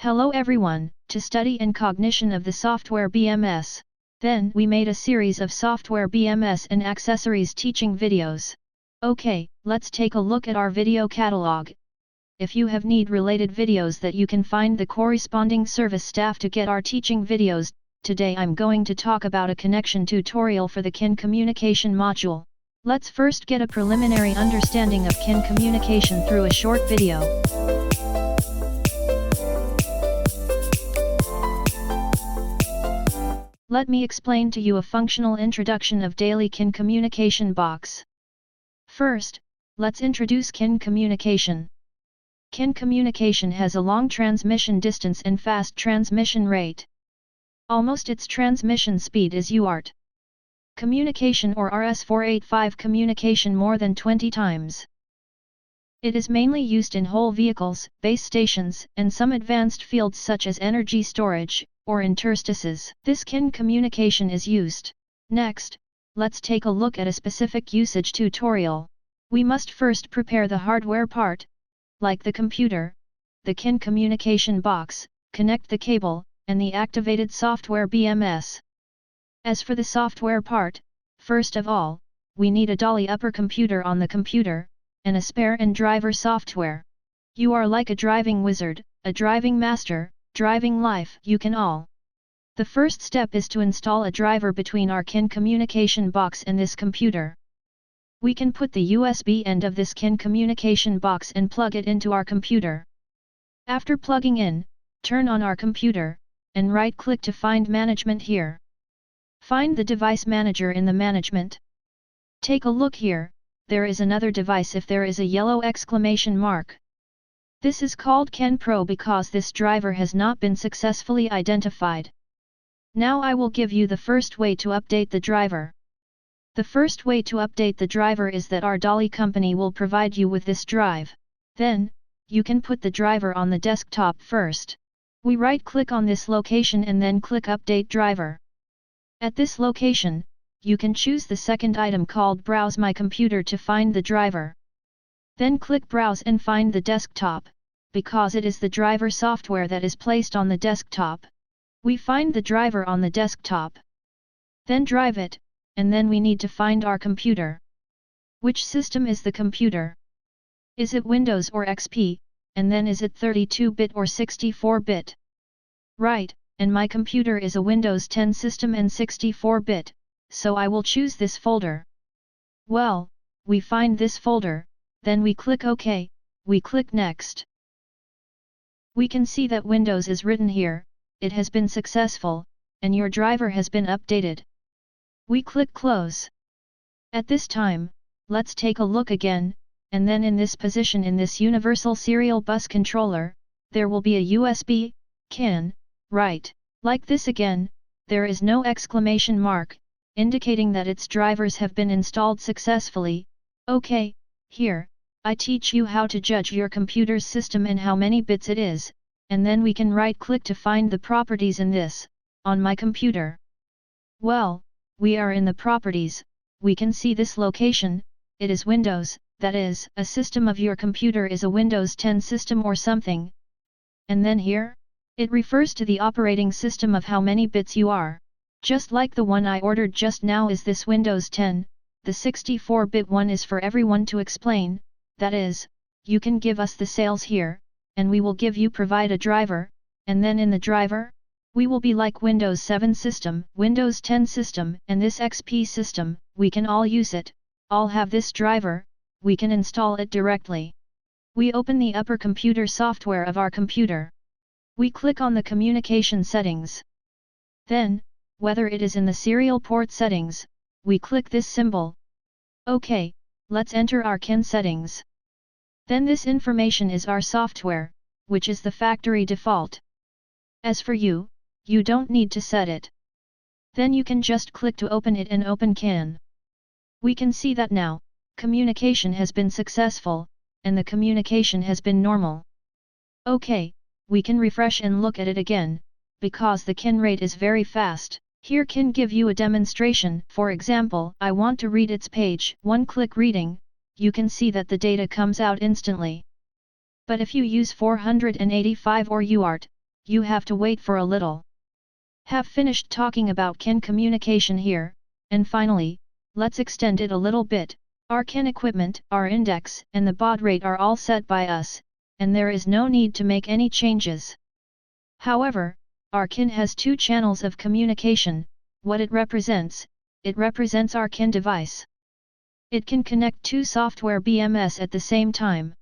Hello everyone, to study and cognition of the software BMS. Then we made a series of software BMS and accessories teaching videos. Okay, let's take a look at our video catalog. If you have need related videos that you can find the corresponding service staff to get our teaching videos. Today I'm going to talk about a connection tutorial for the CAN communication module. Let's first get a preliminary understanding of CAN communication through a short video. Let me explain to you a functional introduction of DALY CAN communication box. First, let's introduce CAN communication. CAN communication has a long transmission distance and fast transmission rate. Almost its transmission speed is UART. Communication or RS-485 communication more than 20 times. It is mainly used in whole vehicles, base stations, and some advanced fields such as energy storage, or interstices. This CAN communication is used. Next, let's take a look at a specific usage tutorial. We must first prepare the hardware part, like the computer, the CAN communication box, connect the cable, and the activated software BMS. As for the software part, first of all, we need a DALY upper computer on the computer, and a spare and driver software. You are like a driving wizard, a driving master, driving life. You can all. The first step is to install a driver between our CAN communication box and this computer. We can put the USB end of this CAN communication box and plug it into our computer. After plugging in, turn on our computer, and right-click to find management here. Find the device manager in the management. Take a look here, there is another device if there is a yellow exclamation mark. This is called CAN Pro because this driver has not been successfully identified. Now I will give you the first way to update the driver. The first way to update the driver is that our DALY company will provide you with this drive. Then, you can put the driver on the desktop first. We right-click on this location and then click Update Driver. At this location, you can choose the second item called Browse My Computer to find the driver. Then click Browse and find the desktop, because it is the driver software that is placed on the desktop. We find the driver on the desktop. Then drive it, and then we need to find our computer. Which system is the computer? Is it Windows or XP, and then is it 32-bit or 64-bit? Right, and my computer is a Windows 10 system and 64-bit, so I will choose this folder. Well, we find this folder, then we click OK, we click Next. We can see that Windows is written here, it has been successful, and your driver has been updated. We click Close. At this time, let's take a look again, and then in this position in this Universal Serial Bus Controller, there will be a USB, CAN, right, like this again, there is no exclamation mark, indicating that its drivers have been installed successfully. Okay, here, I teach you how to judge your computer's system and how many bits it is, and then we can right-click to find the properties in this, on my computer. Well, we are in the properties, we can see this location, it is Windows, that is, a system of your computer is a Windows 10 system or something. And then here, it refers to the operating system of how many bits you are. Just like the one I ordered just now is this Windows 10, the 64-bit one is for everyone to explain, that is, you can give us the sales here, and we will give you provide a driver, and then in the driver, we will be like Windows 7 system, Windows 10 system, and this XP system, we can all use it, all have this driver, we can install it directly. We open the upper computer software of our computer. We click on the communication settings. Then, whether it is in the serial port settings, we click this symbol. OK, let's enter our CAN settings. Then this information is our software, which is the factory default. As for you, you don't need to set it. Then you can just click to open it and open CAN. We can see that now, communication has been successful, and the communication has been normal. OK, we can refresh and look at it again, because the CAN rate is very fast. Here can give you a demonstration. For example, I want to read its page. One click reading, you can see that the data comes out instantly. But if you use 485 or UART, you have to wait for a little. Have finished talking about CAN communication here, and finally, let's extend it a little bit. Our CAN equipment, our index and the baud rate are all set by us, and there is no need to make any changes. However, our CAN has two channels of communication. What it represents our CAN device. It can connect two software BMS at the same time.